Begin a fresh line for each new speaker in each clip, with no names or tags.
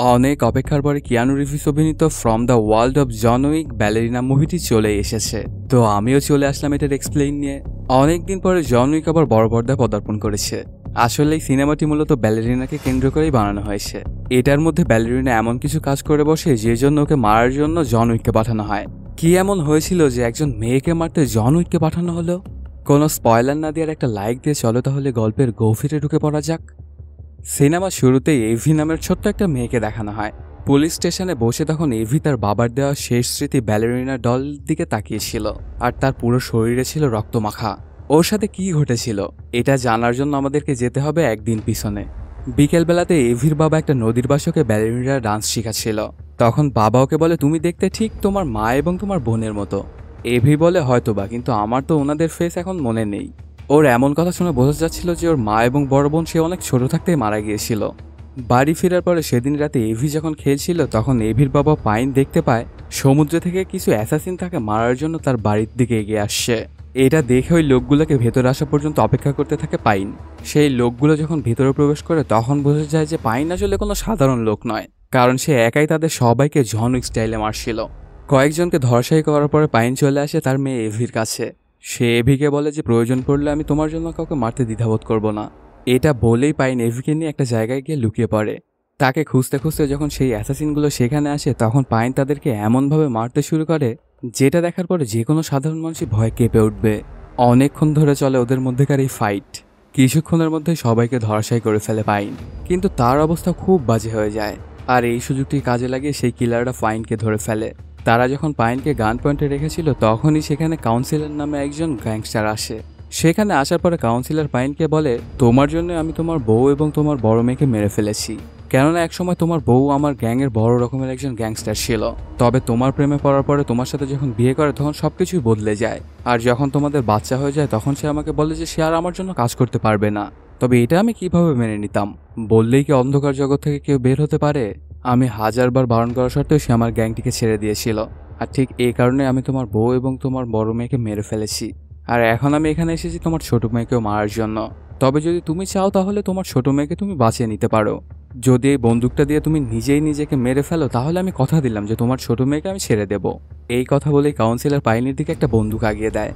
অনেক অপেক্ষার পরে কিয়ানু রিভিস অভিনীত from the world of John Wick ballerina মুভিটি চলে এসেছে। তো আমিও চলে আসলাম এটার এক্সপ্লেইন নিয়ে। অনেকদিন পরে জন উইক আবার বড় পর্দায় পদার্পণ করেছে। আসলে এই সিনেমাটি মূলত ব্যালেরিনাকে কেন্দ্র করেই বানানো হয়েছে। এটার মধ্যে ব্যালেরিনা এমন কিছু কাজ করে বসে যে জন্য ওকে মারার জন্য জন উইককে পাঠানো হয়। কি এমন হয়েছিল যে একজন মেয়েকে মারতে জন উইককে পাঠানো হলো? কোনো স্পয়লার না দিয়ে একটা লাইক দিয়ে চলো তাহলে গল্পের গভীরে ঢুকে পড়া যাক। সিনেমা শুরুতেই এভি নামের ছোট্ট একটা মেয়েকে দেখানো হয়। পুলিশ স্টেশনে বসে তখন এভি তার বাবার দেওয়া শেষ স্মৃতি ব্যালেরিনার দল দিকে তাকিয়েছিল, আর তার পুরো শরীরে ছিল রক্তমাখা। ওর সাথে কি ঘটেছিল এটা জানার জন্য আমাদেরকে যেতে হবে একদিন পিছনে। বিকেলবেলাতে এভির বাবা একটা নদীর বাসকে ব্যালেরিনার ডান্স শেখাচ্ছিল। তখন বাবা ওকে বলে, তুমি দেখতে ঠিক তোমার মা এবং তোমার বোনের মতো। এভি বলে, হয়তোবা, কিন্তু আমার তো ওনাদের ফেস এখন মনে নেই। ওর এমন কথা শুনে বোঝা যাচ্ছিল যে ওর মা এবং বড় বোন সে অনেক ছোট থাকতেই মারা গিয়েছিল। বাড়ি ফেরার পরে সেদিন রাতে এভি যখন খেলছিল তখন এভির বাবা পাইন দেখতে পায় সমুদ্র থেকে কিছু অ্যাসাসিন তাকে মারার জন্য তার বাড়ির দিকে এগিয়ে আসছে। এটা দেখে ওই লোকগুলোকে ভেতরে আসা পর্যন্ত অপেক্ষা করতে থাকে পাইন। সেই লোকগুলো যখন ভেতরে প্রবেশ করে তখন বোঝা যায় যে পাইন আসলে কোনো সাধারণ লোক নয়, কারণ সে একাই তাদের সবাইকে জন উইক স্টাইলে মারছিল। কয়েকজনকে ধর্ষাই করার পরে পাইন চলে আসে তার মেয়ে এভির কাছে। সে এভিকে বলে যে প্রয়োজন পড়লে আমি তোমার জন্য কাউকে মারতে দ্বিধাবোধ করব না। এটা বলেই পাইন এভিকে নিয়ে একটা জায়গায় গিয়ে লুকিয়ে পড়ে। তাকে খুঁজতে খুঁজতে যখন সেই অ্যাসাসিনগুলো সেখানে আসে তখন পাইন তাদেরকে এমনভাবে মারতে শুরু করে যেটা দেখার পরে যে কোনো সাধারণ মানুষই ভয় কেঁপে উঠবে। অনেকক্ষণ ধরে চলে ওদের মধ্যেকার এই ফাইট। কিছুক্ষণের মধ্যে সবাইকে ধরাশায়ী করে ফেলে পাইন, কিন্তু তার অবস্থা খুব বাজে হয়ে যায়। আর এই সুযোগটি কাজে লাগিয়ে সেই কিলাররা পাইনকে ধরে ফেলে। তারা যখন পাইনকে গান পয়েন্টে রেখেছিল তখনই সেখানে কাউন্সিলর নামে একজন গ্যাংস্টার আসে। সেখানে আসার পরে কাউন্সিলর পাইনকে বলে, তোমার জন্য আমি তোমার বউ এবং তোমার বড় মেয়েকে মেরে ফেলেছি, কেননা একসময় তোমার বউ আমার গ্যাংয়ের বড় রকমের একজন গ্যাংস্টার ছিল। তবে তোমার প্রেমে পড়ার পরে তোমার সাথে যখন বিয়ে করে তখন সবকিছুই বদলে যায়। আর যখন তোমাদের বাচ্চা হয়ে যায় তখন সে আমাকে বলে যে সে আর আমার জন্য কাজ করতে পারবে না। তবে এটা আমি কিভাবে মেনে নিতাম? বললেই কি অন্ধকার জগৎ থেকে কেউ বের হতে পারে? আমি হাজারবার বারণ করা সত্ত্বেও সে আমার গ্যাংটিকে ছেড়ে দিয়েছিল। আর ঠিক এই কারণে আমি তোমার বউ এবং তোমার বড় মেয়েকে মেরে ফেলেছি। আর এখন আমি এখানে এসেছি তোমার ছোট মেয়েকেও মারার জন্য। তবে যদি তুমি চাও তাহলে তোমার ছোট মেয়েকে তুমি বাঁচিয়ে নিতে পারো। যদি এই বন্দুকটা দিয়ে তুমি নিজেই নিজেকে মেরে ফেলো তাহলে আমি কথা দিলাম যে তোমার ছোট মেয়েকে আমি ছেড়ে দেব। এই কথা বলেই কাউন্সিলর পাইনের দিকে একটা বন্দুক আগিয়ে দেয়।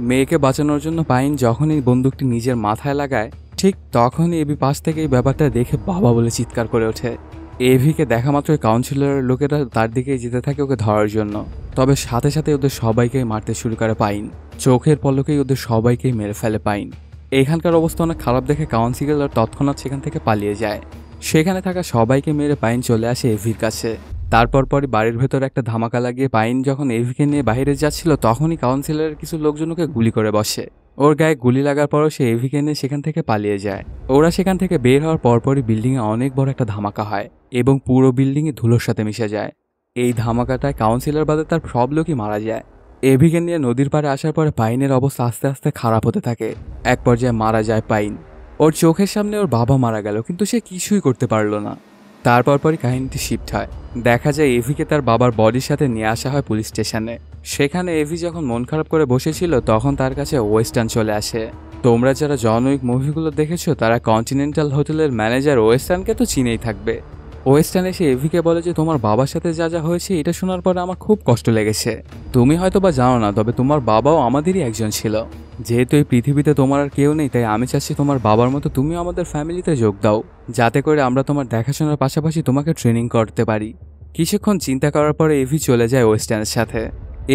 মেয়েকে বাঁচানোর জন্য পাইন যখনই বন্দুকটি নিজের মাথায় লাগায় ঠিক তখনই এভি পাশ থেকে এই ব্যাপারটা দেখে বাবা বলে চিৎকার করে ওঠে। এভিকে দেখা মাত্রই কাউন্সিলরের লোকেরা তার দিকেই যেতে থাকে ওকে ধরার জন্য। তবে সাথে সাথে ওদের সবাইকেই মারতে শুরু করে পাইন। চোখের পলকেই ওদের সবাইকেই মেরে ফেলে পাইন। এখানকার অবস্থা অনেক খারাপ দেখে কাউন্সিলর তৎক্ষণাৎ সেখান থেকে পালিয়ে যায়। সেখানে থাকা সবাইকে মেরে পাইন চলে আসে এভির কাছে। তারপর পরই বাড়ির ভেতরে একটা ধামাকা লাগিয়ে পাইন যখন এভিকে নিয়ে বাইরে যাচ্ছিল তখনই কাউন্সিলরের কিছু লোকজন ওকে গুলি করে বসে। ওর গায়ে গুলি লাগার পরও সে এভিকে নিয়ে সেখান থেকে পালিয়ে যায়। ওরা সেখান থেকে বের হওয়ার পরপরই বিল্ডিংয়ে অনেক বড় একটা ধামাকা হয় এবং পুরো বিল্ডিংয়ে ধুলোর সাথে মিশে যায়। এই ধামাকাটায় কাউন্সিলর বাদে তার সব লোকই মারা যায়। এভিকে নিয়ে নদীর পাড়ে আসার পরে পাইনের অবস্থা আস্তে আস্তে খারাপ হতে থাকে। এক পর্যায়ে মারা যায় পাইন। ওর চোখের সামনে ওর বাবা মারা গেল, কিন্তু সে কিছুই করতে পারল না। তারপর পরই কাহিনীটি শিফট হয়। দেখা যায় এভিকে তার বাবার বডির সাথে নিয়ে আসা হয় পুলিশ স্টেশনে। সেখানে এভি যখন মন খারাপ করে বসেছিল তখন তার কাছে ওয়েস্টার্ন চলে আসে। তোমরা যারা জন উইক মুভিগুলো দেখেছো তারা কন্টিনেন্টাল হোটেলের ম্যানেজার ওয়েস্টার্নকে তো চিনেই থাকবে। ওয়েস্টার্ন এসে এভিকে বলে যে তোমার বাবার সাথে যা যা হয়েছে এটা শোনার পরে আমার খুব কষ্ট লেগেছে। তুমি হয়তো বা জানো না, তবে তোমার বাবাও আমাদেরই একজন ছিল। যেহেতু এই পৃথিবীতে তোমার আর কেউ নেই তাই আমি চাচ্ছি তোমার বাবার মতো তুমিও আমাদের ফ্যামিলিতে যোগ দাও, যাতে করে আমরা তোমার দেখাশোনার পাশাপাশি তোমাকে ট্রেনিং করতে পারি। কিছুক্ষণ চিন্তা করার পরে এভি চলে যায় ওয়েস্টার্নের সাথে।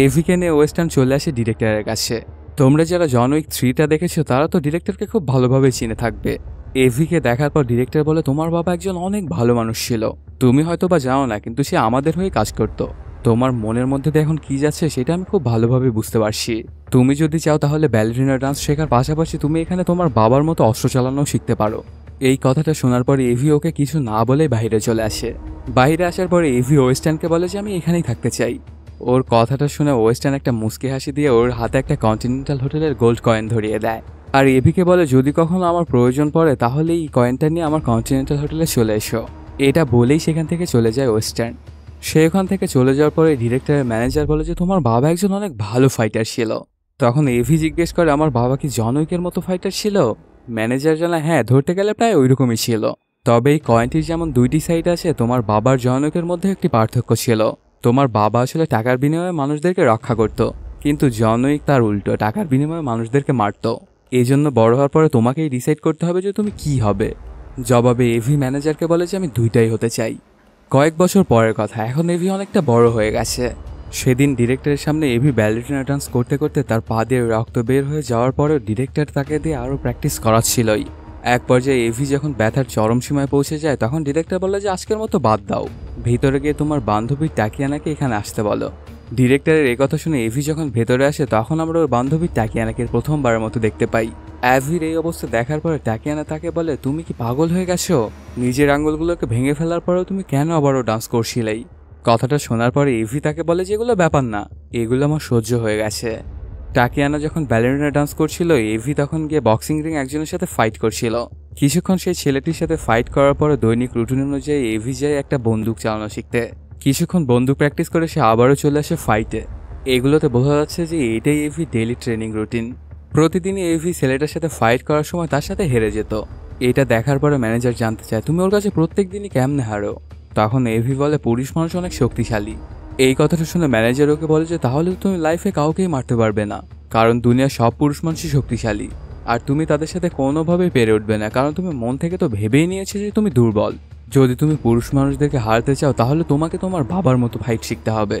এভিকে নিয়ে ওয়েস্টার্ন চলে আসে ডিরেক্টরের কাছে। তোমরা যারা জন উইক 3টা দেখেছো তারা তো ডিরেক্টরকে খুব ভালোভাবে চিনে থাকবে। এভিকে দেখার পর ডিরেক্টর বলে, তোমার বাবা একজন অনেক ভালো মানুষ ছিল। তুমি হয়তো বা জানো না, কিন্তু সে আমাদের হয়ে কাজ করতো। তোমার মনের মধ্যে এখন কি যাচ্ছে সেটা আমি খুব ভালোভাবে বুঝতে পারছি। তুমি যদি চাও তাহলে ব্যালেরিনা ডান্স শেখার পাশাপাশি তুমি এখানে তোমার বাবার মতো অস্ত্র চালানোও শিখতে পারো। এই কথাটা শোনার পরে এভি ওকে কিছু না বলে বাইরে চলে আসে। বাইরে আসার পরে এভি ওয়েস্টার্নকে বলে যে আমি এখানেই থাকতে চাই। ওর কথাটা শুনে ওয়েস্টার্ন একটা মুচকি হাসি দিয়ে ওর হাতে একটা কন্টিনেন্টাল হোটেলের গোল্ড কয়েন ধরিয়ে দেয়। আর এভিকে বলে, যদি কখনো আমার প্রয়োজন পড়ে তাহলে এই কয়েনটা নিয়ে আমার কন্টিনেন্টাল হোটেলে চলে এসো। এটা বলেই সেখান থেকে চলে যায় ওয়েস্টার্ন। সে ওখান থেকে চলে যাওয়ার পরে ডিরেক্টরের ম্যানেজার বলে যে তোমার বাবা একজন অনেক ভালো ফাইটার ছিল। তখন এভি জিজ্ঞেস করে, আমার বাবা কি জন উইকের মতো ফাইটার ছিল? ম্যানেজার জানায়, হ্যাঁ, ধরতে গেলে প্রায় ওইরকমই ছিল। তবে এই কয়েনটির যেমন দুইটি সাইড আছে, তোমার বাবার জনকের মধ্যে একটি পার্থক্য ছিল। তোমার বাবা আসলে টাকার বিনিময়ে মানুষদেরকে রক্ষা করত, কিন্তু জনৈক তার উল্টো, টাকার বিনিময়ে মানুষদেরকে মারত। এই জন্য বড় হওয়ার পরে তোমাকেই ডিসাইড করতে হবে যে তুমি কি হবে। জবাবে এভি ম্যানেজারকে বলে যে আমি দুইটাই হতে চাই। কয়েক বছর পরের কথা, এখন এভি অনেকটা বড় হয়ে গেছে। সেদিন ডিরেক্টরের সামনে এভি ব্যালেরিনা ডান্স করতে করতে তার পা দিয়ে রক্ত বের হয়ে যাওয়ার পরেও ডিরেক্টর তাকে দিয়ে আরও প্র্যাকটিস করাচ্ছিলই। এক পর্যায়ে এভি যখন ব্যথার চরম সীমায় পৌঁছে যায়, তখন ডিরেক্টর বলে যে আজকের মতো বাদ দাও, ভিতরে গিয়ে তোমার বান্ধবী টাকিয়ানাকে এখানে আসতে বলো। ডিরেক্টরের এই কথা শুনে এভি যখন ভেতরে আসে, তখন আমরা ওর বান্ধবী টাকিয়ানাকে প্রথমবারের মতো দেখতে পাই। অ্যাভির এই অবস্থা দেখার পরে টাকিয়ানা তাকে বলে, তুমি কি পাগল হয়ে গেছো? নিজের আঙ্গুলগুলোকে ভেঙে ফেলার পরেও তুমি কেন আবারও ডান্স করছিলেই? কথাটা শোনার পরে এভি তাকে বলে যে এগুলো ব্যাপার না, এগুলো আমার সহ্য হয়ে গেছে। টাকিয়ানা যখন ব্যালেরিনা ডান্স করছিল, এভি তখন গিয়ে বক্সিং রিং একজনের সাথে ফাইট করছিল। কিছুক্ষণ সেই ছেলেটির সাথে ফাইট করার পরে দৈনিক রুটিন অনুযায়ী এভি যায় একটা বন্দুক চালানো শিখতে। কিছুক্ষণ বন্দুক প্র্যাকটিস করে সে আবারও চলে আসে ফাইটে। এগুলোতে বোঝা যাচ্ছে যে এটাই এভি ডেইলি ট্রেনিং রুটিন। প্রতিদিনই এভি ছেলেটার সাথে ফাইট করার সময় তার সাথে হেরে যেত। এটা দেখার পরে ম্যানেজার জানতে চায়, তুমি ওর কাছে প্রত্যেক দিনই কেমনে হারো? তখন এভি বলে, পুরুষ মানুষ অনেক শক্তিশালী। এই কথাটা শুনে ম্যানেজার ওকে বলে যে তাহলে তুমি লাইফে কাউকেই মারতে পারবে না, কারণ দুনিয়ার সব পুরুষ মানুষই শক্তিশালী, আর তুমি তাদের সাথে কোনোভাবেই পেরে উঠবে না, কারণ তুমি মন থেকে তো ভেবেই নিয়েছো যে তুমি দুর্বল। যদি তুমি পুরুষ মানুষদেরকে হারতে চাও, তাহলে তোমাকে তোমার বাবার মতো ফাইট শিখতে হবে।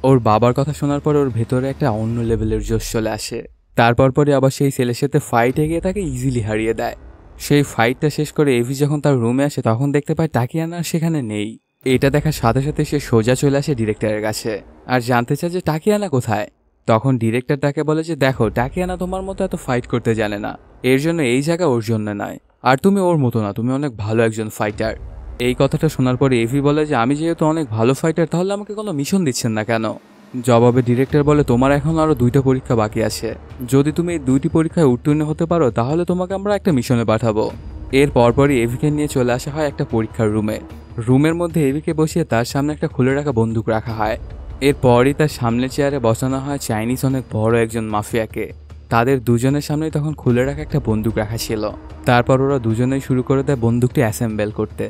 ওর বাবার কথা শোনার পর ওর ভেতরে একটা অন্য লেভেলের জোশ চলে আসে। তারপর পরে আবার সেই ছেলের সাথে ফাইটে গিয়ে তাকে ইজিলি হারিয়ে দেয়। সেই ফাইটটা শেষ করে এভি যখন তার রুমে আসে, তখন দেখতে পায় টাকিয়ানা সেখানে নেই। এটা দেখার সাথে সাথে সে সোজা চলে আসে ডিরেক্টরের কাছে আর জানতে চায় যে টাকিয়ানা কোথায়। তখন ডিরেক্টর তাকে বলে যে দেখো, টাকিয়ানা তোমার মতো এত ফাইট করতে জানে না, এর জন্য এই জায়গা ওর জন্য নয়, আর তুমি ওর মতো না, তুমি অনেক ভালো একজন ফাইটার। এই কথাটা শোনার পরে এভি বলে যে আমি যেহেতু অনেক ভালো ফাইটার, তাহলে আমাকে কোনো মিশন দিচ্ছেন না কেন? জবাবে ডিরেক্টর বলে, তোমার এখন আরও 2টা পরীক্ষা বাকি আছে, যদি তুমি এই 2টি পরীক্ষায় উত্তীর্ণ হতে পারো, তাহলে তোমাকে আমরা একটা মিশনে পাঠাবো। এর পরপরই এভিকে নিয়ে চলে আসা হয় একটা পরীক্ষার রুমের মধ্যে এভিকে বসিয়ে তার সামনে একটা খুলে রাখা বন্দুক রাখা হয়। এরপরই তার সামনের চেয়ারে বসানো হয় চাইনিজ অনেক বড় একজন মাফিয়াকে। তাদের দুজনের সামনেই তখন খুলে রাখা একটা বন্দুক রাখা ছিল। তারপর ওরা দুজনেই শুরু করে দেয় বন্দুকটি অ্যাসেম্বল করতে।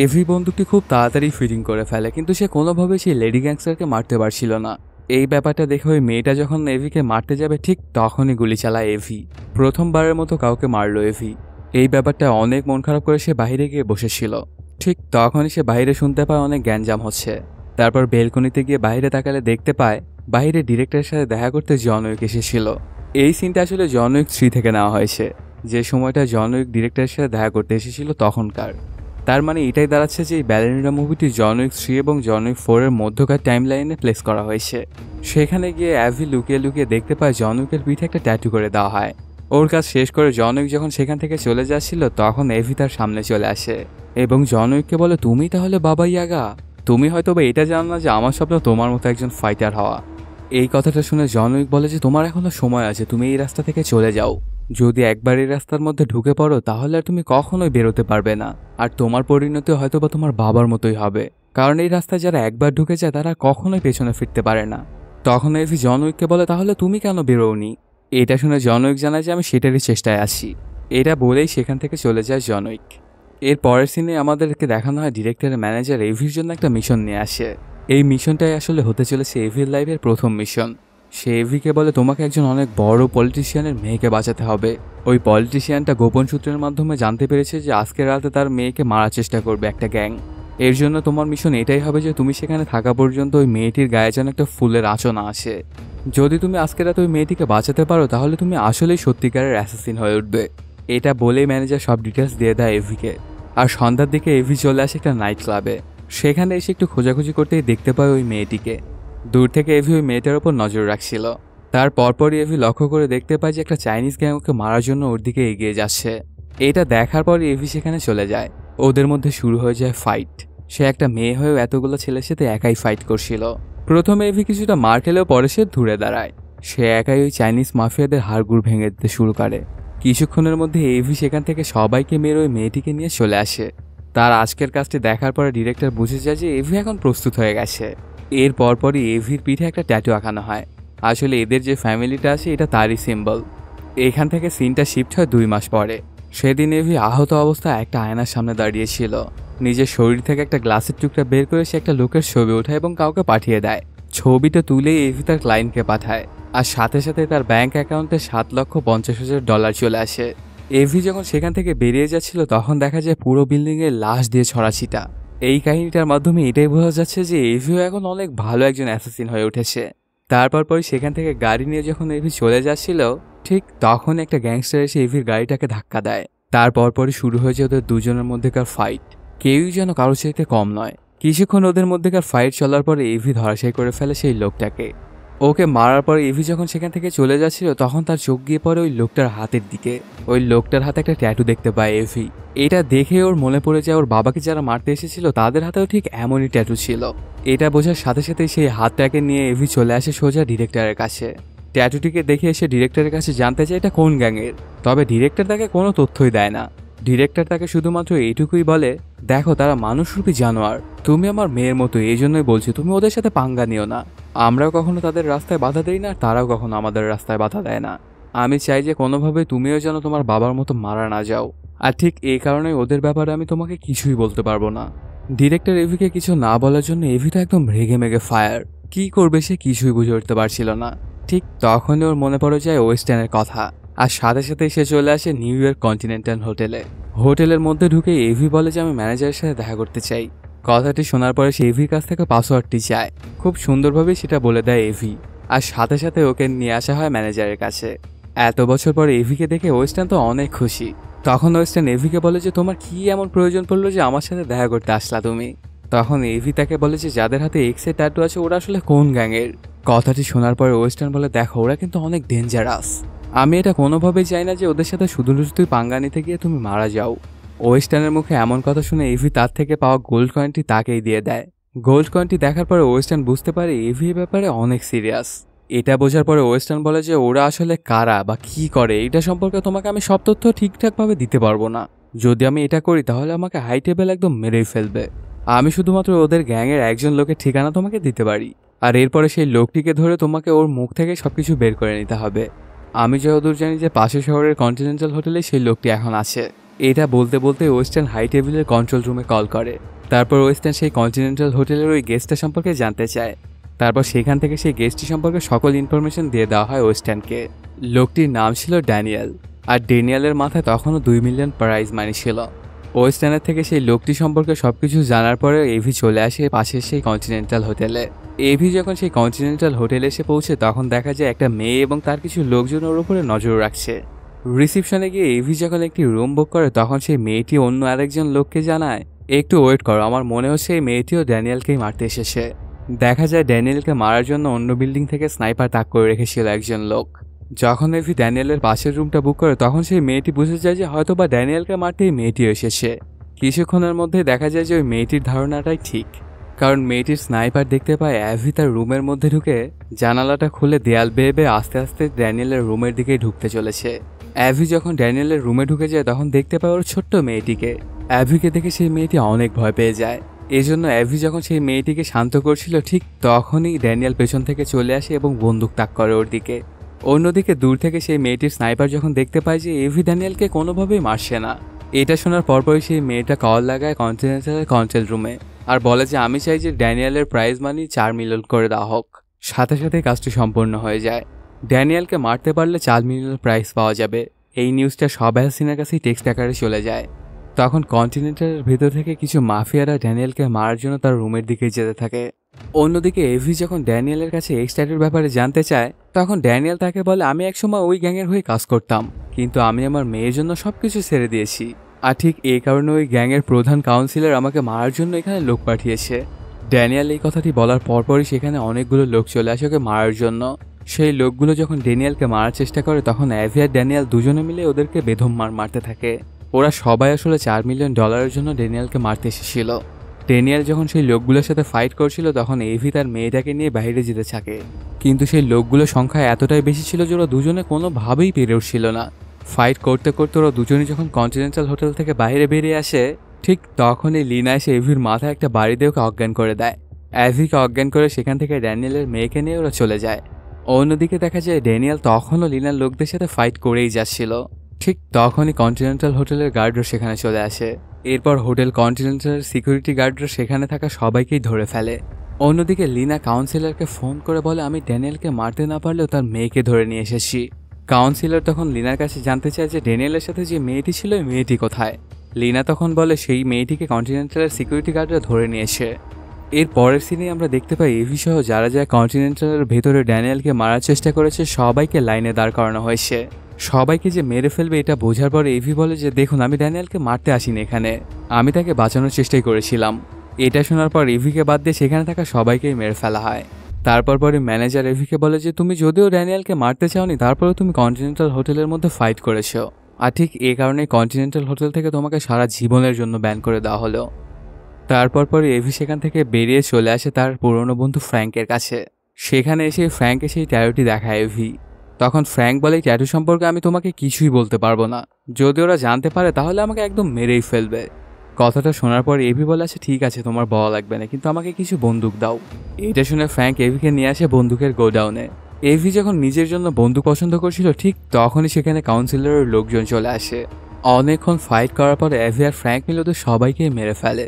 এভি বন্দুকটি খুব তাড়াতাড়ি ফিটিং করে ফেলে, কিন্তু সে কোনোভাবেই সেই লেডি গ্যাংস্টারকে মারতে পারছিল না। এই ব্যাপারটা দেখে ওই মেয়েটা যখন এভিকে মারতে যাবে, ঠিক তখনই গুলি চালায় এভি। প্রথমবারের মতো কাউকে মারলো এভি। এই ব্যাপারটা অনেক মন খারাপ করে সে বাইরে গিয়ে বসেছিল। ঠিক তখনই সে বাইরে শুনতে পায় অনেক গ্যাঞ্জাম হচ্ছে। তারপর বেলকনিতে গিয়ে বাইরে তাকালে দেখতে পায় বাইরে ডিরেক্টরের সাথে দেখা করতে জন উইক এসেছিল। এই সিনটা আসলে জন উইক 3 থেকে নেওয়া হয়েছে, যে সময়টা জন উইক ডিরেক্টরের সাথে দেখা করতে এসেছিল তখনকার। তার মানে এটাই দাঁড়াচ্ছে যে এই ব্যালেরিনা মুভিটি জন উইক 3 এবং জন উইক 4 এর মধ্যকার টাইম লাইনে প্লেস করা হয়েছে। সেখানে গিয়ে অ্যাভি লুকিয়ে লুকিয়ে দেখতে পায় জন উইকের পিঠে একটা ট্যাটু করে দেওয়া হয়। ওর কাজ শেষ করে জন উইক যখন সেখান থেকে চলে যাচ্ছিল, তখন এভি তার সামনে চলে আসে এবং জন উইককে বলে, তুমি তাহলে বাবা ইয়াগা? তুমি হয়তো বা এটা জানো না যে আমার স্বপ্ন তোমার মতো একজন ফাইটার হওয়া। এই কথাটা শুনে জন উইক বলে যে তোমার এখনো সময় আছে, তুমি এই রাস্তা থেকে চলে যাও। যদি একবার এই রাস্তার মধ্যে ঢুকে পড়ো, তাহলে আর তুমি কখনোই বেরোতে পারবে না, আর তোমার পরিণতি হয়তো বা তোমার বাবার মতোই হবে, কারণ এই রাস্তায় যারা একবার ঢুকে যায় তারা কখনোই পেছনে ফিরতে পারে না। তখন এভি জন উইককে বলে, তাহলে তুমি কেন বেরোওনি? এটা শুনে জন উইক জানায় যে আমি সেটারই চেষ্টায় আছি। এটা বলেই সেখান থেকে চলে যায় জন উইক। এর পরের সিনে আমাদেরকে দেখানো হয় ডিরেক্টরের ম্যানেজার এভির জন্য একটা মিশন নিয়ে আসে। এই মিশনটাই আসলে হতে চলেছে এভির লাইফের প্রথম মিশন। সে এভিকে বলে, তোমাকে একজন অনেক বড় পলিটিশিয়ানের মেয়েকে বাঁচাতে হবে। ওই পলিটিশিয়ানটা গোপন সূত্রের মাধ্যমে জানতে পেরেছে যে আজকের রাতে তার মেয়েকে মারার চেষ্টা করবে একটা গ্যাং। এর জন্য তোমার মিশন এটাই হবে যে তুমি সেখানে থাকা পর্যন্ত ওই মেয়েটির গায়ে যেন একটা ফুলের আঁচও না আসে। যদি তুমি আজকের রাতে ওই মেয়েটিকে বাঁচাতে পারো, তাহলে তুমি আসলেই সত্যিকারের অ্যাসাসিন হয়ে উঠবে। এটা বলেই ম্যানেজার সব ডিটেলস দিয়ে দেয় এভিকে। আর সন্ধ্যার দিকে এভি চলে আসে একটা নাইট ক্লাবে। সেখানে এসে একটু খোঁজাখুঁজি করতেই দেখতে পায় ওই মেয়েটিকে। দূর থেকে এভি ওই মেয়েটার ওপর নজর রাখছিল। তার পরপরই এভি লক্ষ্য করে দেখতে পায় যে একটা চাইনিজ গ্যাং ওকে মারার জন্য ওর দিকে এগিয়ে যাচ্ছে। এটা দেখার পরই এভি সেখানে চলে যায়। ওদের মধ্যে শুরু হয়ে যায় ফাইট। সে একটা মেয়ে হয়েও এতগুলো ছেলের সাথে একাই ফাইট করছিল। প্রথমে এভি কিছুটা মার খেলেও পরে সে ঘুরে দাঁড়ায়। সে একাই ওই চাইনিজ মাফিয়াদের হাড়গুড় ভেঙে দিতে শুরু করে। কিছুক্ষণের মধ্যে এভি সেখান থেকে সবাইকে মেরে ওই মেয়েটিকে নিয়ে চলে আসে। তার আজকের কাজটি দেখার পরে ডিরেক্টর বুঝে যায় যে এভি এখন প্রস্তুত হয়ে গেছে। এর পরপরই এভির পিঠে একটা ট্যাটু আঁকানো হয়। আসলে এদের যে ফ্যামিলিটা আছে এটা তারই সিম্বল। এখান থেকে সিনটা শিফট হয় 2 মাস পরে। সেদিন এভি আহত অবস্থায় একটা আয়নার সামনে দাঁড়িয়েছিল। নিজের শরীর থেকে একটা গ্লাসের টুকরা বের করে সে একটা লোকের ছবি ওঠায় এবং কাউকে পাঠিয়ে দেয়। ছবিটা তুলেই এভি তার ক্লায়েন্টকে পাঠায়, আর সাথে সাথে তার ব্যাংক অ্যাকাউন্টে $7,50,000 চলে আসে। এভি যখন সেখান থেকে বেরিয়ে যাচ্ছিল তখন দেখা যায় পুরো বিল্ডিংয়ে লাশ দিয়ে ছড়াছিটা। এই কাহিনীটার মাধ্যমে এটাই বোঝা যাচ্ছে যে এভিও এখন অনেক ভালো একজন অ্যাসাসিন হয়ে উঠেছে। তারপর সেখান থেকে গাড়ি নিয়ে যখন এভি চলে যাচ্ছিল ঠিক তখন একটা গ্যাংস্টার এসে এভির গাড়িটাকে ধাক্কা দেয়। তারপরই শুরু হয়েছে ওদের দুজনের মধ্যেকার ফাইট। কেউই যেন কারো চাইতে কম নয়। কিছুক্ষণ ওদের মধ্যেকার ফাইট চলার পরে এভি ধরাশায়ী করে ফেলে সেই লোকটাকে। ওকে মারার পরে এভি যখন সেখান থেকে চলে যাচ্ছিল তখন তার চোখ গিয়ে পড়ে ওই লোকটার হাতের দিকে। ওই লোকটার হাতে একটা ট্যাটু দেখতে পায় এভি। এটা দেখে ওর মনে পড়ে যায় ওর বাবাকে যারা মারতে এসেছিল তাদের হাতেও ঠিক এমনই ট্যাটু ছিল। এটা বোঝার সাথে সাথে সেই হাতটাকে নিয়ে এভি চলে আসে সোজা ডিরেক্টরের কাছে। ট্যাটুটিকে দেখে এসে ডিরেক্টরের কাছে জানতে চায় এটা কোন গ্যাংয়ের। তবে ডিরেক্টর তাকে কোনো তথ্যই দেয় না। ডিরেক্টর তাকে শুধুমাত্র এইটুকুই বলে, দেখো তারা মানুষরূপী জানোয়ার, তুমি আমার মেয়ের মতো, এই জন্যই বলছি তুমি ওদের সাথে পাঙ্গা নিও না। আমরাও কখনো তাদের রাস্তায় বাধা দেই না, তারাও কখনো আমাদের রাস্তায় বাধা দেয় না। আমি চাই যে কোনোভাবে তুমিও যেন তোমার বাবার মতো মারা না যাও, আর ঠিক এই কারণে ওদের ব্যাপারে আমি তোমাকে কিছুই বলতে পারবো না। ডিরেক্টর এভিকে কিছু না বলার জন্য এভি তো একদম রেগে মেগে ফায়ার। কি করবে সে কিছুই বুঝে উঠতে পারছিল না। ঠিক তখনই ওর মনে পড়ে যায় ওয়েস্টার্নের কথা, আর সাথে সাথে সে চলে আসে নিউ ইয়র্ক কন্টিনেন্টাল হোটেলে। হোটেলের মধ্যে ঢুকে এভি বলে যে আমি ম্যানেজারের সাথে দেখা করতে চাই। কথাটি শোনার পরে সে এভির কাছ থেকে পাসওয়ার্ডটি চায়। খুব সুন্দরভাবে সেটা বলে দেয় এভি, আর সাথে সাথে ওকে নিয়ে আসা হয় ম্যানেজারের কাছে। এত বছর পরে এভিকে দেখে ওয়েস্টার্ন তো অনেক খুশি। তখন ওয়েস্টার্ন এভিকে বলে যে তোমার কি এমন প্রয়োজন পড়লো যে আমার সাথে দেখা করতে আসলা তুমি। তখন এভি তাকে বলে যে যাদের হাতে এক্সের ট্যাটু আছে ওরা আসলে কোন গ্যাংয়ের। কথাটি শোনার পরে ওয়েস্টার্ন বলে দেখো ওরা কিন্তু অনেক ডেঞ্জারাস। আমি এটা কোনোভাবেই চাই না যে ওদের সাথে শুধু তুই পাঙ্গা নিতে গিয়ে তুমি মারা যাও। ওয়েস্টার্নের মুখে এমন কথা শুনে এভি তার থেকে পাওয়া গোল্ড কয়েনটি তাকেই দিয়ে দেয়। গোল্ড কয়েনটি দেখার পরে ওয়েস্টার্ন বুঝতে পারে এভির ব্যাপারে অনেক সিরিয়াস। এটা বোঝার পরে ওয়েস্টার্ন বলে যে ওরা আসলে কারা বা কি করে এটা সম্পর্কে তোমাকে আমি সব তথ্য ঠিকঠাকভাবে দিতে পারবো না। যদি আমি এটা করি তাহলে আমাকে হাই টেবিল একদম মেরেই ফেলবে। আমি শুধুমাত্র ওদের গ্যাংয়ের একজন লোকের ঠিকানা তোমাকে দিতে পারি, আর এরপরে সেই লোকটিকে ধরে তোমাকে ওর মুখ থেকে সবকিছু বের করে নিতে হবে। আমি যতদূর জানি যে পাশের শহরের কন্টিনেন্টাল হোটেলে সেই লোকটি এখন আছে। এটা বলতে বলতে ওয়েস্টার্ন হাই টেবিলের কন্ট্রোল রুমে কল করে। তারপর ওয়েস্টার্ন সেই কন্টিনেন্টাল হোটেলের ওই গেস্টটা সম্পর্কে জানতে চায়। তারপর সেখান থেকে সেই গেস্টটি সম্পর্কে সকল ইনফরমেশন দিয়ে দেওয়া হয় ওয়েস্টার্নকে। লোকটির নাম ছিল ড্যানিয়েল, আর ড্যানিয়েলের মাথায় তখনও 2 মিলিয়ন প্রাইজ মানি ছিল। ওয়েস্টার্নের থেকে সেই লোকটি সম্পর্কে সবকিছু জানার পরে এভি চলে আসে পাশের সেই কন্টিনেন্টাল হোটেলে। এভি যখন সেই কন্টিনেন্টাল হোটেলে এসে পৌঁছে তখন দেখা যায় একটা মেয়ে এবং তার কিছু লোকজন ওর উপরে নজর রাখছে। রিসিপশনে গিয়ে এভি যখন একটি রুম বুক করে তখন সেই মেয়েটি অন্য আরেকজন লোককে জানায়, একটু ওয়েট করো, আমার মনে হচ্ছে এই মেয়েটিও ড্যানিয়েলকেই মারতে এসেছে। দেখা যায় ড্যানিয়েলকে মারার জন্য অন্য বিল্ডিং থেকে স্নাইপার তাক করে রেখেছিল একজন লোক। যখন এভি ড্যানিয়েলের পাশের রুমটা বুক করে তখন সেই মেয়েটি বুঝে যায় যে হয়তো বা ড্যানিয়েলকে মারতে এই মেয়েটি এসেছে। কিছুক্ষণের মধ্যে দেখা যায় যে ওই মেয়েটির ধারণাটাই ঠিক, কারণ মেয়েটির স্নাইপার দেখতে পায় এভি তার রুমের মধ্যে ঢুকে জানালাটা খুলে দেয়াল বেয়ে বেয়ে আস্তে আস্তে ড্যানিয়েলের রুমের দিকেই ঢুকতে চলেছে। এভি যখন ড্যানিয়েলের রুমে ঢুকে যায় তখন দেখতে পায় ওর ছোট্ট মেয়েটিকে। এভিকে দেখে সেই মেয়েটি অনেক ভয় পেয়ে যায়। এজন্য এভি যখন সেই মেয়েটিকে শান্ত করছিল ঠিক তখনই ড্যানিয়েল পেছন থেকে চলে আসে এবং বন্দুক তাক করে ওর দিকে। অন্যদিকে দূর থেকে সেই মেয়েটির স্নাইপার যখন দেখতে পায় যে এভি ড্যানিয়েলকে কোনোভাবেই মারছে না, এটা শোনার পরপরই সেই মেয়েটা কল লাগায় কন্টিনেন্টালের কন্ট্রোল রুমে আর বলে যে আমি চাই যে ড্যানিয়েলের প্রাইজ মানি 4 মিলিয়ন করে দেওয়া হোক। সাথে সাথে কাজটি সম্পূর্ণ হয়ে যায়। ড্যানিয়েলকে মারতে পারলে 4 মিলিয়ন প্রাইজ পাওয়া যাবে। এই নিউজটা সব অ্যাসাসিনের কাছেই টেক্সট আকারে চলে যায়। তখন কন্টিনেন্টালের ভেতর থেকে কিছু মাফিয়ারা ড্যানিয়েলকে মারার জন্য তার রুমের দিকে যেতে থাকে। অন্যদিকে এভি যখন ড্যানিয়েলের কাছে এক্সট্যাটুর ব্যাপারে জানতে চায় তখন ড্যানিয়েল তাকে বলে আমি একসময় ওই গ্যাংয়ের হয়ে কাজ করতাম, কিন্তু আমি আমার মেয়ের জন্য সবকিছু ছেড়ে দিয়েছি, আর ঠিক এই কারণে ওই গ্যাংয়ের প্রধান কাউন্সিলর আমাকে মারার জন্য এখানে লোক পাঠিয়েছে। ড্যানিয়েল এই কথাটি বলার পরপরই সেখানে অনেকগুলো লোক চলে আসে ওকে মারার জন্য। সেই লোকগুলো যখন ড্যানিয়েলকে মারার চেষ্টা করে তখন এভি আর ড্যানিয়েল দুজনে মিলে ওদেরকে বেধম মারতে থাকে। ওরা সবাই আসলে $4 মিলিয়ন জন্য ড্যানিয়েলকে মারতে এসেছিল। ড্যানিয়েল যখন সেই লোকগুলোর সাথে ফাইট করছিল তখন এভি তার মেয়েটাকে নিয়ে বাইরে যেতে থাকে, কিন্তু সেই লোকগুলোর সংখ্যা এতটাই বেশি ছিল যে ওরা দুজনে কোনোভাবেই পেরে উঠছিল না। ফাইট করতে করতে ওরা দুজনেই যখন কন্টিনেন্টাল হোটেল থেকে বাইরে বেরিয়ে আসে ঠিক তখনই লিনা এসে এভির মাথায় একটা বাড়ি দিয়ে ওকে অজ্ঞান করে দেয়। এভিকে অজ্ঞান করে সেখান থেকে ড্যানিয়েলের মেয়েকে নিয়ে ওরা চলে যায়। অন্যদিকে দেখা যায় ড্যানিয়েল তখনও লিনার লোকদের সাথে ফাইট করেই যাচ্ছিল। ঠিক তখনই কন্টিনেন্টাল হোটেলের গার্ডরা সেখানে চলে আসে। এরপর হোটেল কন্টিনেন্টালের সিকিউরিটি গার্ডরা সেখানে থাকা সবাইকেই ধরে ফেলে। অন্যদিকে লিনা কাউন্সিলরকে ফোন করে বলে, আমি ড্যানিয়েলকে মারতে না পারলেও তার মেয়েকে ধরে নিয়ে এসেছি। কাউন্সিলর তখন লিনার কাছে জানতে চায় যে ড্যানিয়েলের সাথে যে মেয়েটি ছিল ওই মেয়েটি কোথায়। লিনা তখন বলে সেই মেয়েটিকে কন্টিনেন্টালের সিকিউরিটি গার্ডরা ধরে নিয়ে এসে। এর পরের সিনে আমরা দেখতে পাই এভি সহ যারা যারা কন্টিনেন্টালের ভেতরে ড্যানিয়েলকে মারার চেষ্টা করেছে সবাইকে লাইনে দাঁড় করানো হয়েছে। সবাইকে যে মেরে ফেলবে এটা বোঝার পরে এভি বলে যে দেখুন, আমি ড্যানিয়েলকে মারতে আসিনি এখানে, আমি তাকে বাঁচানোর চেষ্টাই করেছিলাম। এটা শোনার পর এভিকে বাদ দিয়ে সেখানে থাকা সবাইকেই মেরে ফেলা হয়। তারপর পরে ম্যানেজার এভিকে বলে যে তুমি যদিও ড্যানিয়েলকে মারতে চাওনি, তারপরেও তুমি কন্টিনেন্টাল হোটেলের মধ্যে ফাইট করেছো, আর ঠিক এই কারণে কন্টিনেন্টাল হোটেল থেকে তোমাকে সারা জীবনের জন্য ব্যান করে দেওয়া হলো। তারপর পরে এভি সেখান থেকে বেরিয়ে চলে আসে তার পুরনো বন্ধু ফ্র্যাঙ্কের কাছে। সেখানে এসে ফ্র্যাঙ্কে সেই ট্যাটুটি দেখায় এভি। তখন ফ্র্যাঙ্ক বলে, ট্যাটু সম্পর্কে আমি তোমাকে কিছুই বলতে পারবো না, যদি ওরা জানতে পারে তাহলে আমাকে একদম মেরেই ফেলবে। কথাটা শোনার পর এভি বলে, আচ্ছা ঠিক আছে, তোমার বলা লাগবে না, কিন্তু আমাকে কিছু বন্দুক দাও। এটা শুনে ফ্র্যাঙ্ক এভিকে নিয়ে আসে বন্দুকের গোডাউনে। এভি যখন নিজের জন্য বন্দুক পছন্দ করছিল ঠিক তখনই সেখানে কাউন্সিলরের লোকজন চলে আসে। অনেকক্ষণ ফাইট করার পর এভি আর ফ্র্যাঙ্ক মিলে ওদের সবাইকেই মেরে ফেলে।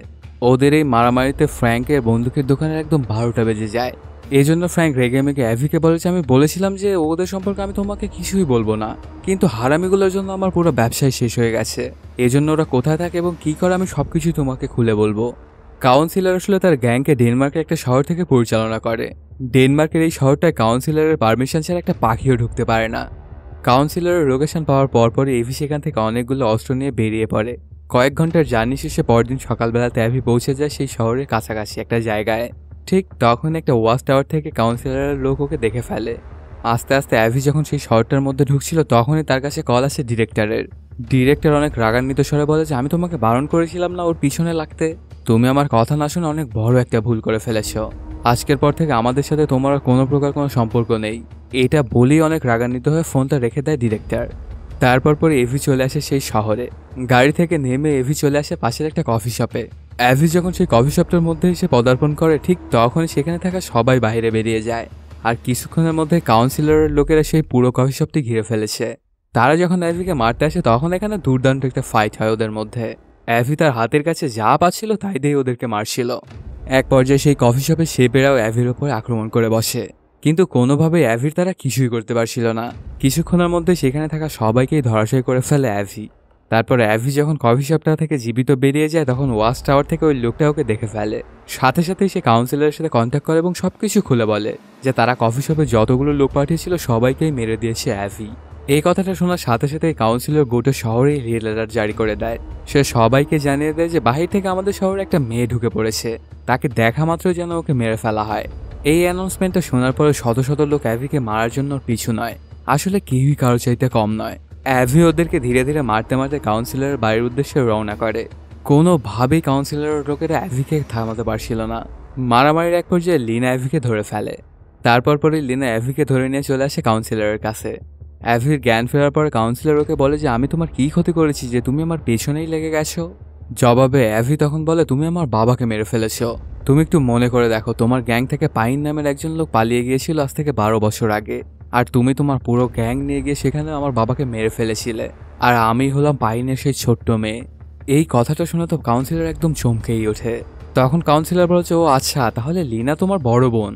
ওদের এই মারামারিতে ফ্র্যাঙ্কের বন্দুকের দোকানের একদম 12টা বেজে যায়। এই জন্য ফ্র্যাঙ্ক রেগে মেগে এভিকে বলেছে, আমি বলেছিলাম যে ওদের সম্পর্কে আমি তোমাকে কিছুই বলবো না, কিন্তু হারামিগুলোর জন্য আমার পুরো ব্যবসায় শেষ হয়ে গেছে। এজন্য ওরা কোথায় থাকে এবং কী করে আমি সবকিছুই তোমাকে খুলে বলবো। কাউন্সিলর আসলে তার গ্যাংকে ডেনমার্কের একটা শহর থেকে পরিচালনা করে। ডেনমার্কের এই শহরটায় কাউন্সিলরের পারমিশন ছাড়া একটা পাখিও ঢুকতে পারে না। কাউন্সিলরের লোকেশন পাওয়ার পরপরই এভি সেখান থেকে অনেকগুলো অস্ত্র নিয়ে বেরিয়ে পড়ে। কয়েক ঘন্টার জার্নি শেষে পরদিন সকালবেলাতে অ্যাভি পৌঁছে যায় সেই শহরের কাছাকাছি একটা জায়গায়। ঠিক তখন একটা ওয়াচ টাওয়ার থেকে কাউন্সিলরের লোক ওকে দেখে ফেলে। আস্তে আস্তে অ্যাভি যখন সেই শহরটার মধ্যে ঢুকছিল তখনই তার কাছে কল আসে ডিরেক্টরের। ডিরেক্টর অনেক রাগান্বিত স্বরে বলে যে আমি তোমাকে বারণ করেছিলাম না ওর পিছনে লাগতে, তুমি আমার কথা না শুনে অনেক বড় একটা ভুল করে ফেলেছ। আজকের পর থেকে আমাদের সাথে তোমার কোনো প্রকার কোনো সম্পর্ক নেই। এটা বলেই অনেক রাগান্বিত হয়ে ফোনটা রেখে দেয় ডিরেক্টর। তারপর পরে এভি চলে আসে সেই শহরে। গাড়ি থেকে নেমে এভি চলে আসে পাশের একটা কফি শপে। অ্যাভি যখন সেই কফি শপটার মধ্যে এসে পদার্পণ করে ঠিক তখনই সেখানে থাকা সবাই বাইরে বেরিয়ে যায়। আর কিছুক্ষণের মধ্যে কাউন্সিলরের লোকেরা সেই পুরো কফি শপটি ঘিরে ফেলেছে। তারা যখন অ্যাভিকে মারতে আসে তখন এখানে দুর্দান্ত একটা ফাইট হয় ওদের মধ্যে। অ্যাভি তার হাতের কাছে যা পাচ্ছিল তাই দিয়ে ওদেরকে মারছিল। এক পর্যায়ে সেই কফি শপের শেপেরাও অ্যাভির ওপর আক্রমণ করে বসে, কিন্তু কোনোভাবেই অ্যাভির তারা কিছুই করতে পারছিল না। কিছুক্ষণের মধ্যে সেখানে থাকা সবাইকেই ধরাশায়ী করে ফেলে অ্যাভি। তারপর অ্যাভি যখন কফি শপটা থেকে জীবিত বেরিয়ে যায় তখন ওয়াচ টাওয়ার থেকে ওই লোকটা ওকে দেখে ফেলে। সাথে সাথেই সে কাউন্সিলরের সাথে কন্ট্যাক্ট করে এবং সবকিছু খুলে বলে যে তারা কফি শপে যতগুলো লোক পাঠিয়েছিল সবাইকেই মেরে দিয়েছে অ্যাভি। এই কথাটা শোনার সাথে সাথে কাউন্সিলর গোটা শহরে রেড অ্যালার্ট জারি করে দেয়। সে সবাইকে জানিয়ে দেয় যে বাহির থেকে আমাদের শহরে একটা মেয়ে ঢুকে পড়েছে, তাকে দেখা মাত্রই যেন ওকে মেরে ফেলা হয়। এই অ্যানাউন্সমেন্টটা শোনার পরে শত শত লোক অ্যাভিকে মারার জন্য পিছু নয়। আসলে কেউই কারো চাইতে কম নয়। অ্যাভি ওদেরকে ধীরে ধীরে মারতে মারতে কাউন্সিলরের বাড়ির উদ্দেশ্যে রওনা করে। কোনোভাবেই কাউন্সিলরের লোকেরা অ্যাভিকে থামাতে পারছিল না। মারামারির এক পর্যায়ে লিনা অ্যাভিকে ধরে ফেলে। তারপর পরে লিনা অ্যাভিকে ধরে নিয়ে চলে আসে কাউন্সিলরের কাছে। অ্যাভির জ্ঞান ফেরার পরে কাউন্সিলর ওকে বলে যে আমি তোমার কী ক্ষতি করেছি যে তুমি আমার পেছনেই লেগে গেছো। জবাবে অ্যাভি তখন বলে তুমি আমার বাবাকে মেরে ফেলেছো। তুমি একটু মনে করে দেখো, তোমার গ্যাং থেকে পাইন নামের একজন লোক পালিয়ে গিয়েছিল আজ থেকে 12 বছর আগে, আর তুমি তোমার পুরো গ্যাং নিয়ে গিয়ে সেখানে আমার বাবাকে মেরে ফেলেছিলে, আর আমি হলাম পাইনের সেই ছোট্ট মেয়ে। এই কথাটা শুনে তো কাউন্সিলর একদম চমকেই ওঠে। তখন কাউন্সিলর বলছে, ও আচ্ছা, তাহলে লিনা তোমার বড় বোন।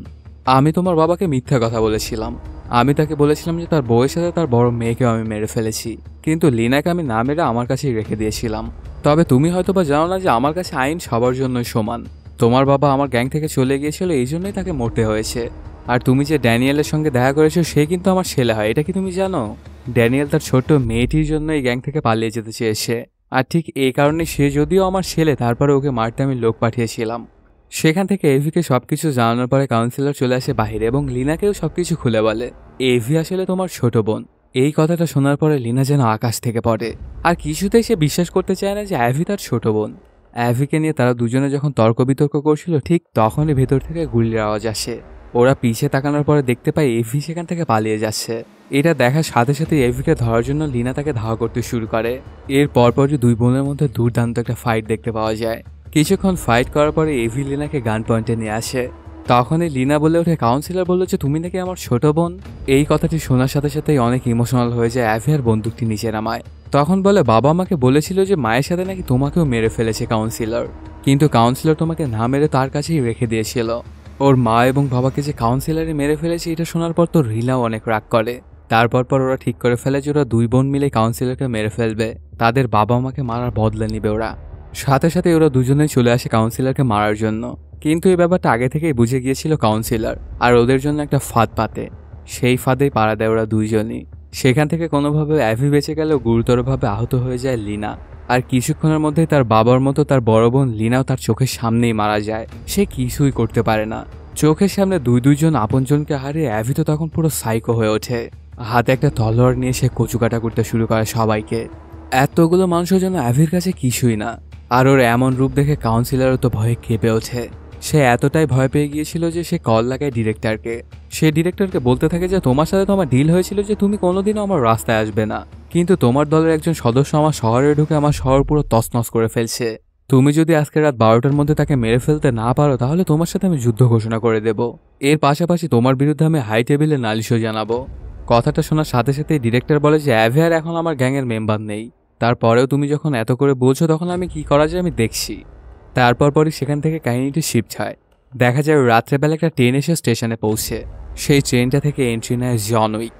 আমি তোমার বাবাকে মিথ্যা কথা বলেছিলাম। আমি তাকে বলেছিলাম যে তার বউয়ের সাথে তার বড় মেয়েকেও আমি মেরে ফেলেছি, কিন্তু লিনাকে আমি না মেরে আমার কাছেই রেখে দিয়েছিলাম। তবে তুমি হয়তো বা জানো না যে আমার কাছে আইন সবার জন্যই সমান। তোমার বাবা আমার গ্যাং থেকে চলে গিয়েছিল, এই জন্যই তাকে মরতে হয়েছে। আর তুমি যে ড্যানিয়েলের সঙ্গে দেখা করেছো সে কিন্তু আমার ছেলে হয়, এটা কি তুমি জানো? ড্যানিয়েল তার ছোট্ট মেয়েটির জন্য এই গ্যাং থেকে পালিয়ে যেতে চেয়েছে, আর ঠিক এই কারণে সে যদিও আমার ছেলে তারপরে ওকে মারতে আমি লোক পাঠিয়েছিলাম। সেখান থেকে এভিকে সবকিছু জানানোর পরে কাউন্সিলর চলে আসে বাহিরে এবং লিনাকেও সবকিছু খুলে বলে এভি আসলে তোমার ছোট বোন। এই কথাটা শোনার পরে লিনা যেন আকাশ থেকে পড়ে, আর কিছুতেই সে বিশ্বাস করতে চায় না যে অ্যাভি তার ছোট বোন। অ্যাভিকে নিয়ে তারা দুজনে যখন তর্ক বিতর্ক করছিল ঠিক তখনই ভেতর থেকে গুলির আওয়াজ আসে। ওরা পিছে তাকানোর পরে দেখতে পায় এভি সেখান থেকে পালিয়ে যাচ্ছে। এটা দেখার সাথে সাথে এভিকে ধরার জন্য লিনা তাকে ধাওয়া করতে শুরু করে। এর পরপরই দুই বোনের মধ্যে দুর্দান্ত একটা ফাইট দেখতে পাওয়া যায়। কিছুক্ষণ ফাইট করার পরে এভি লিনাকে গান পয়েন্টে নিয়ে আসে। তখনই লিনা বলে ওঠে, কাউন্সিলর বলল যে তুমি নাকি আমার ছোট বোন। এই কথাটি শোনার সাথে সাথেই অনেক ইমোশনাল হয়ে যায় অ্যাভি আর বন্দুকটি নিচে নামায়। তখন বলে, বাবা আমাকে বলেছিল যে মায়ের সাথে নাকি তোমাকেও মেরে ফেলেছে কাউন্সিলর, কিন্তু কাউন্সিলর তোমাকে না মেরে তার কাছেই রেখে দিয়েছিল। ওর মা এবং বাবাকে যে কাউন্সিলরে মেরে ফেলেছে এটা শোনার পর তো রিলাও অনেক রাগ করে। তারপর ওরা ঠিক করে ফেলে যে ওরা দুই বোন মিলে কাউন্সিলরকে মেরে ফেলবে, তাদের বাবা মাকে মারার বদলা নিবে ওরা। সাথে সাথে ওরা দুজনেই চলে আসে কাউন্সিলরকে মারার জন্য, কিন্তু এই ব্যাপারটা আগে থেকেই বুঝে গিয়েছিল কাউন্সিলর, আর ওদের জন্য একটা ফাঁদ পাতে। সেই ফাঁদেই পাড়া দেয় ওরা দুইজনই। সেখান থেকে কোনোভাবে অ্যাভি বেঁচে গেলেও গুরুতরভাবে আহত হয়ে যায় লিনা। আর কিছুক্ষণের মধ্যেই তার বাবার মতো তার বড় বোন লিনাও তার চোখের সামনেই মারা যায়। সে কিছুই করতে পারে না। চোখের সামনে দুইজন আপনজনকে হারিয়ে অ্যাভি তো তখন পুরো সাইকো হয়ে ওঠে। হাতে একটা তলোয়ার নিয়ে সে কচুকাটা করতে শুরু করে সবাইকে। এতগুলো মানুষের জন্য অ্যাভির কাছে কিছুই না। আর ওর এমন রূপ দেখে কাউন্সিলরও তো ভয়ে কেঁপে ওঠে। সে এতটাই ভয় পেয়ে গিয়েছিল যে সে কল লাগায় ডিরেক্টরকে। সে ডিরেক্টরকে বলতে থাকে যে তোমার সাথে তো আমার ডিল হয়েছিল যে তুমি কোনোদিনও আমার রাস্তায় আসবে না, কিন্তু তোমার দলের একজন সদস্য আমার শহরে ঢুকে আমার শহর পুরো তছনছ করে ফেলছে। তুমি যদি আজকে রাত 12টার মধ্যে তাকে মেরে ফেলতে না পারো তাহলে তোমার সাথে আমি যুদ্ধ ঘোষণা করে দেব। এর পাশাপাশি তোমার বিরুদ্ধে আমি হাই টেবিলে নালিশও জানাবো। কথাটা শোনার সাথে সাথেই ডিরেক্টর বলে যে অ্যাভি আর এখন আমার গ্যাংয়ের মেম্বার নেই, তারপরেও তুমি যখন এত করে বলছো তখন আমি কি করা যায় আমি দেখছি। তারপরই সেখান থেকে কাহিনীটি শিফট হয়। দেখা যায় রাত্রেবেলা একটা ট্রেন এসে স্টেশনে পৌঁছে। সেই ট্রেনটা থেকে এন্ট্রি নেয় জন উইক।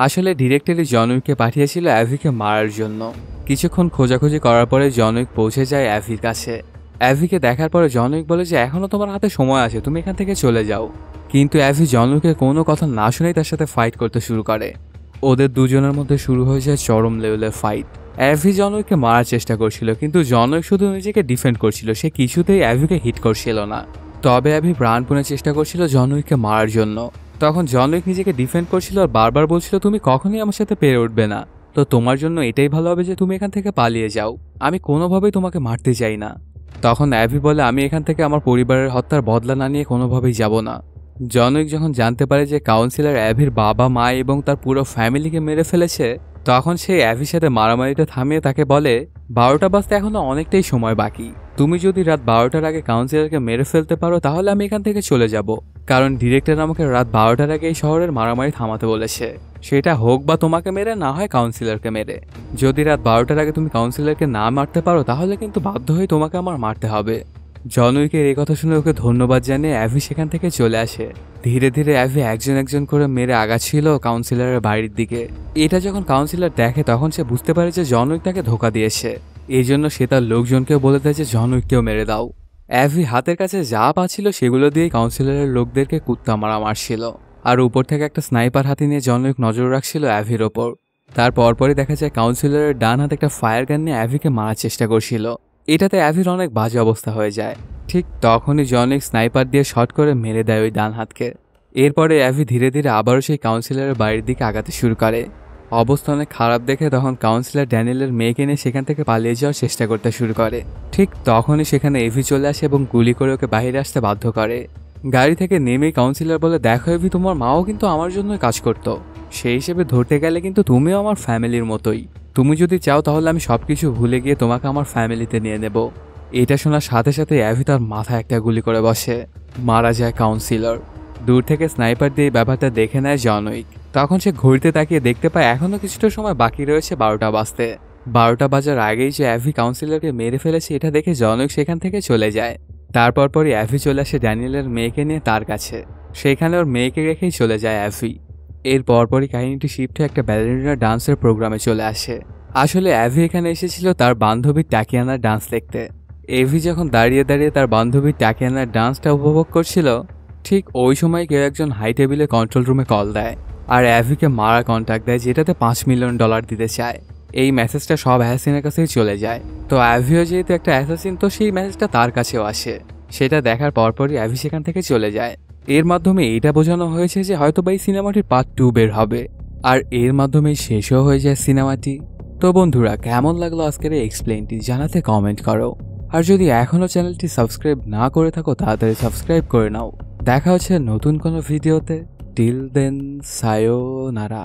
আসলে ডিরেক্টলি জন উইককে পাঠিয়েছিল অ্যাভিকে মারার জন্য। কিছুক্ষণ খোঁজাখুঁজি করার পরে জন উইক পৌঁছে যায় অ্যাভির কাছে। অ্যাভিকে দেখার পরে জন উইক বলে যে এখনও তোমার হাতে সময় আছে, তুমি এখান থেকে চলে যাও। কিন্তু অ্যাভি জন উইকের কোনো কথা না শুনেই তার সাথে ফাইট করতে শুরু করে। ওদের দুজনের মধ্যে শুরু হয়ে যায় চরম লেভেলের ফাইট। অ্যাভি জন উইককে মারার চেষ্টা করছিল, কিন্তু জন উইক শুধু নিজেকে ডিফেন্ড করছিল, সে কিছুতেই অ্যাভিকে হিট করছিল না। তবে অ্যাভি প্রাণপণে চেষ্টা করছিল জন উইককে মারার জন্য। তখন জন উইক নিজেকে ডিফেন্ড করছিল আর বারবার বলছিল তুমি কখনোই আমার সাথে পেরে উঠবে না, তো তোমার জন্য এটাই ভালো হবে যে তুমি এখান থেকে পালিয়ে যাও, আমি কোনোভাবেই তোমাকে মারতে চাই না। তখন অ্যাভি বলে আমি এখান থেকে আমার পরিবারের হত্যার বদলা না নিয়ে কোনোভাবেই যাব না। জন উইক যখন জানতে পারে যে কাউন্সিলর অ্যাভির বাবা মা এবং তার পুরো ফ্যামিলিকে মেরে ফেলেছে, তখন সে অ্যাভির সাথে মারামারিটা থামিয়ে তাকে বলে 12টা বাজতে এখনো অনেকটাই সময় বাকি, তুমি যদি রাত 12টার আগে কাউন্সিলরকে মেরে ফেলতে পারো তাহলে আমি এখান থেকে চলে যাব, কারণ ডিরেক্টর আমাকে রাত 12টার আগে এই শহরের মারামারি থামাতে বলেছে। সেটা হোক বা তোমাকে মেরে, না হয় কাউন্সিলরকে মেরে। যদি রাত 12টার আগে তুমি কাউন্সিলরকে না মারতে পারো তাহলে কিন্তু বাধ্য হয়ে তোমাকে আমার মারতে হবে। জন উইকের এই কথা শুনে ওকে ধন্যবাদ জানিয়ে অ্যাভি সেখান থেকে চলে আসে। ধীরে ধীরে অ্যাভি একজন একজন করে মেরে আগাচ্ছিল কাউন্সিলরের বাড়ির দিকে। এটা যখন কাউন্সিলর দেখে তখন সে বুঝতে পারে যে জন উইক তাকে ধোকা দিয়েছে। এই জন্য সে তার লোকজনকেও বলে দেয় যে জন উইককেও মেরে দাও। অ্যাভি হাতের কাছে যা পাচ্ছিল সেগুলো দিয়েই কাউন্সিলরের লোকদেরকে কুত্তা মারা মারছিল। আর উপর থেকে একটা স্নাইপার হাতে নিয়ে জন উইক নজর রাখছিল অ্যাভির ওপর। তারপরই দেখা যায় কাউন্সিলরের ডান হাতে একটা ফায়ার গান নিয়ে অ্যাভিকে মারার চেষ্টা করছিল। এটাতে অ্যাভির অনেক বাজে অবস্থা হয়ে যায়। ঠিক তখনই জন উইক স্নাইপার দিয়ে শট করে মেরে দেয় ওই ডান হাতকে। এরপরে অ্যাভি ধীরে ধীরে আবারও সেই কাউন্সিলরের বাড়ির দিকে আগাতে শুরু করে। অবস্থা অনেক খারাপ দেখে তখন কাউন্সিলর ড্যানিয়েলের মেয়েকে নিয়ে সেখান থেকে পালিয়ে যাওয়ার চেষ্টা করতে শুরু করে। ঠিক তখনই সেখানে এভি চলে আসে এবং গুলি করে ওকে বাইরে আসতে বাধ্য করে। গাড়ি থেকে নেমেই কাউন্সিলর বলে দেখো এভি, তোমার মাও কিন্তু আমার জন্যই কাজ করতো, সেই হিসেবে ধরতে গেলে কিন্তু তুমিও আমার ফ্যামিলির মতোই। তুমি যদি চাও তাহলে আমি সবকিছু ভুলে গিয়ে তোমাকে আমার ফ্যামিলিতে নিয়ে নেব। এটা শোনার সাথে সাথে অ্যাভি তার মাথায় একটা গুলি করে বসে। মারা যায় কাউন্সিলর। দূর থেকে স্নাইপার দিয়ে ব্যাপারটা দেখে নেয় জন উইক। তখন সে ঘড়িতে তাকিয়ে দেখতে পায় এখনো কিছুটা সময় বাকি রয়েছে 12টা বাজতে। 12টা বাজার আগেই যে অ্যাভি কাউন্সিলরকে মেরে ফেলেছে এটা দেখে জন উইক সেখান থেকে চলে যায়। তারপরই অ্যাভি চলে আসে ড্যানিয়েলের মেয়েকে নিয়ে তার কাছে। সেখানে ওর মেয়েকে রেখেই চলে যায় অ্যাভি। এর পরপরই কাহিনীটি শিফট হয়ে একটা ব্যালেরিনা ডান্সের প্রোগ্রামে চলে আসে। আসলে অ্যাভি এখানে এসেছিল তার বান্ধবীর টাকিয়ানার ডান্স দেখতে। এভি যখন দাঁড়িয়ে দাঁড়িয়ে তার বান্ধবীর টাকিয়ানার ডান্সটা উপভোগ করছিল, ঠিক ওই সময় কেউ একজন হাই টেবিলে কন্ট্রোল রুমে কল দেয় আর অ্যাভিকে মারা কন্ট্যাক্ট দেয়, যেটাতে $5 মিলিয়ন দিতে চায়। এই মেসেজটা সব অ্যাসাসিনের কাছেই চলে যায়। তো অ্যাভিও যেহেতু একটা অ্যাসাসিন, তো সেই মেসেজটা তার কাছেও আসে। সেটা দেখার পরপরই অ্যাভি সেখান থেকে চলে যায়। এর মাধ্যমে এইটা বোঝানো হয়েছে যে হয়তো এই সিনেমাটির পার্ট 2 বের হবে, আর এর মাধ্যমেই শেষও হয়ে যায় সিনেমাটি। তো বন্ধুরা, কেমন লাগলো আজকের এই এক্সপ্লেইনটি জানাতে কমেন্ট করো। আর যদি এখনও চ্যানেলটি সাবস্ক্রাইব না করে থাকো তাড়াতাড়ি সাবস্ক্রাইব করে নাও। দেখা হচ্ছে নতুন কোনো ভিডিওতে। Till then, সায়োনারা।